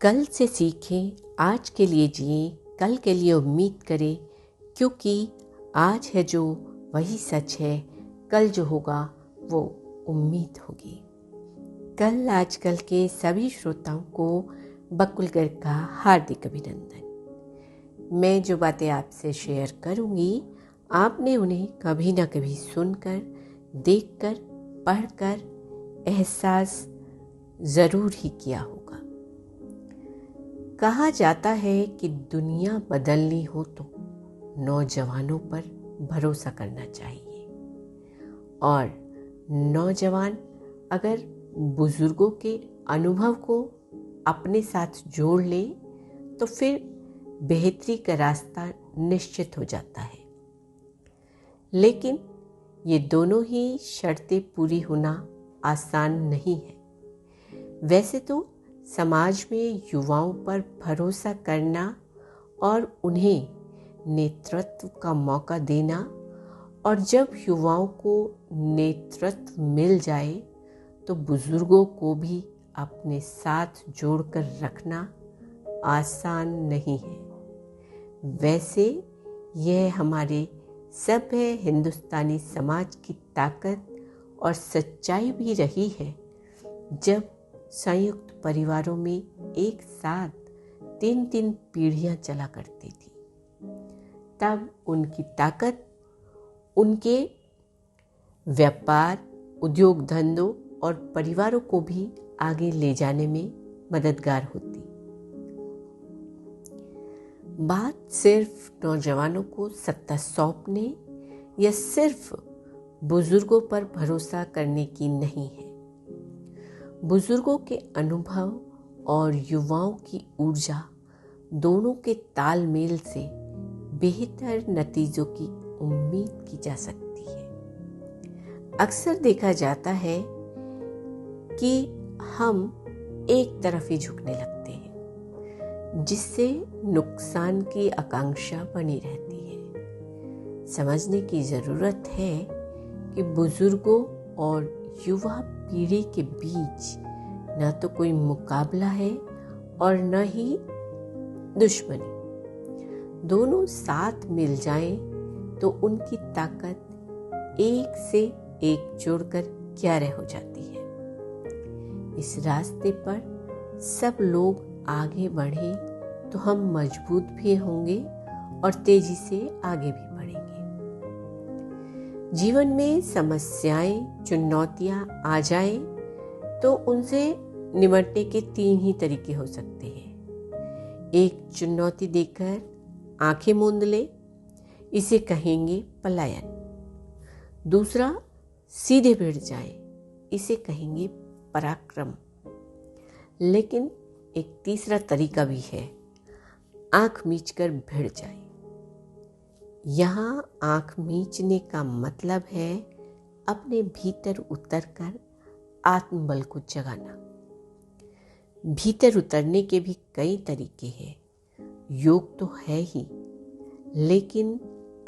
कल से सीखें, आज के लिए जिएं, कल के लिए उम्मीद करें, क्योंकि आज है जो वही सच है, कल जो होगा वो उम्मीद होगी। कल आजकल के सभी श्रोताओं को बकुलगढ़ का हार्दिक अभिनंदन। मैं जो बातें आपसे शेयर करूंगी, आपने उन्हें कभी ना कभी सुनकर, देखकर, पढ़कर एहसास ज़रूर ही किया होगा। कहा जाता है कि दुनिया बदलनी हो तो नौजवानों पर भरोसा करना चाहिए, और नौजवान अगर बुजुर्गों के अनुभव को अपने साथ जोड़ ले तो फिर बेहतरी का रास्ता निश्चित हो जाता है। लेकिन ये दोनों ही शर्तें पूरी होना आसान नहीं है। वैसे तो समाज में युवाओं पर भरोसा करना और उन्हें नेतृत्व का मौका देना, और जब युवाओं को नेतृत्व मिल जाए तो बुजुर्गों को भी अपने साथ जोड़कर रखना आसान नहीं है। वैसे यह हमारे सभ्य हिंदुस्तानी समाज की ताकत और सच्चाई भी रही है। जब संयुक्त परिवारों में एक साथ 3-3 पीढ़ियां चला करती थी, तब उनकी ताकत उनके व्यापार, उद्योग धंधों और परिवारों को भी आगे ले जाने में मददगार होती। बात सिर्फ नौजवानों को सत्ता सौंपने या सिर्फ बुजुर्गों पर भरोसा करने की नहीं है। बुजुर्गों के अनुभव और युवाओं की ऊर्जा दोनों के तालमेल से बेहतर नतीजों की उम्मीद की जा सकती है। अक्सर देखा जाता है कि हम एक तरफ ही झुकने लगते हैं, जिससे नुकसान की आकांक्षा बनी रहती है। समझने की ज़रूरत है कि बुजुर्गों और युवा पीढ़ी के बीच न तो कोई मुकाबला है और न ही दुश्मनी। दोनों साथ मिल जाएं तो उनकी ताकत एक से एक जोड़कर 11 हो जाती है। इस रास्ते पर सब लोग आगे बढ़े तो हम मजबूत भी होंगे और तेजी से आगे भी बढ़ेंगे। जीवन में समस्याएं, चुनौतियां आ जाएं तो उनसे निपटने के 3 ही तरीके हो सकते हैं। एक, चुनौती देकर आंखें मूंद ले, इसे कहेंगे पलायन। दूसरा, सीधे भिड़ जाए, इसे कहेंगे पराक्रम। लेकिन एक तीसरा तरीका भी है, आंख मीचकर भिड़ जाए। यहाँ आंख मीचने का मतलब है अपने भीतर उतरकर आत्मबल को जगाना। भीतर उतरने के भी कई तरीके हैं, योग तो है ही, लेकिन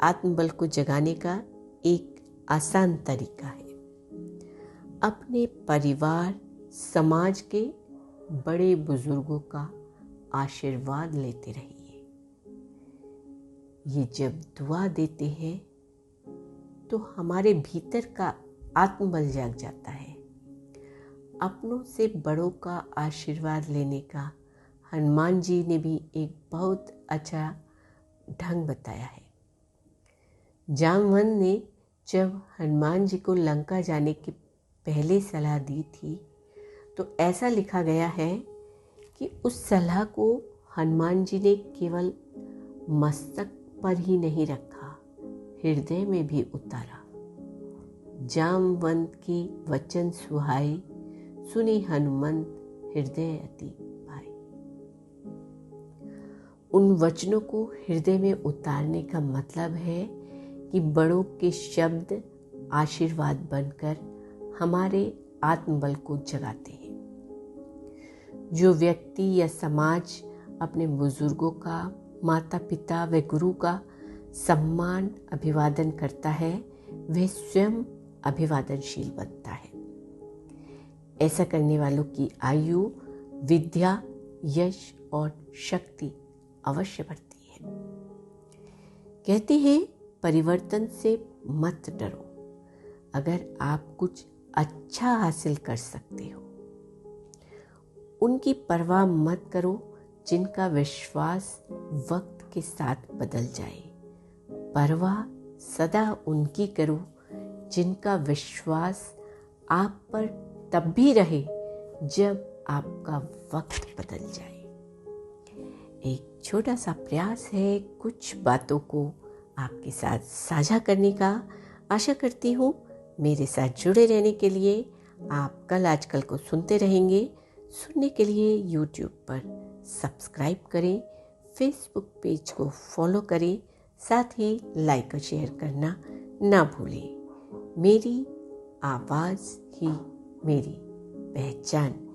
आत्मबल को जगाने का एक आसान तरीका है। अपने परिवार, समाज के बड़े बुजुर्गों का आशीर्वाद लेते रहिए। ये जब दुआ देते हैं तो हमारे भीतर का आत्मबल जाग जाता है। अपनों से बड़ों का आशीर्वाद लेने का हनुमान जी ने भी एक बहुत अच्छा ढंग बताया है। जामवंत ने जब हनुमान जी को लंका जाने की पहले सलाह दी थी तो ऐसा लिखा गया है कि उस सलाह को हनुमान जी ने केवल मस्तक पर ही नहीं रखा, हृदय में भी उतारा। जामवंत की वचन सुहाए, सुनी हनुमंत हृदय अति भाई। उन वचनों को हृदय में उतारने का मतलब है कि बड़ों के शब्द आशीर्वाद बनकर हमारे आत्मबल को जगाते हैं। जो व्यक्ति या समाज अपने बुजुर्गों का, माता पिता व गुरु का सम्मान, अभिवादन करता है, वह स्वयं अभिवादनशील बनता है। ऐसा करने वालों की आयु, विद्या यश और शक्ति अवश्य बढ़ती है। कहते हैं परिवर्तन से मत डरो। अगर आप कुछ अच्छा हासिल कर सकते हो, उनकी परवाह मत करो जिनका विश्वास वक्त के साथ बदल जाए। परवाह सदा उनकी करो जिनका विश्वास आप पर तब भी रहे जब आपका वक्त बदल जाए। एक छोटा सा प्रयास है कुछ बातों को आपके साथ साझा करने का। आशा करती हूँ मेरे साथ जुड़े रहने के लिए आप कल आजकल को सुनते रहेंगे। सुनने के लिए YouTube पर सब्सक्राइब करें, फेसबुक पेज को फॉलो करें, साथ ही लाइक और शेयर करना ना भूलें। मेरी आवाज़ ही मेरी पहचान।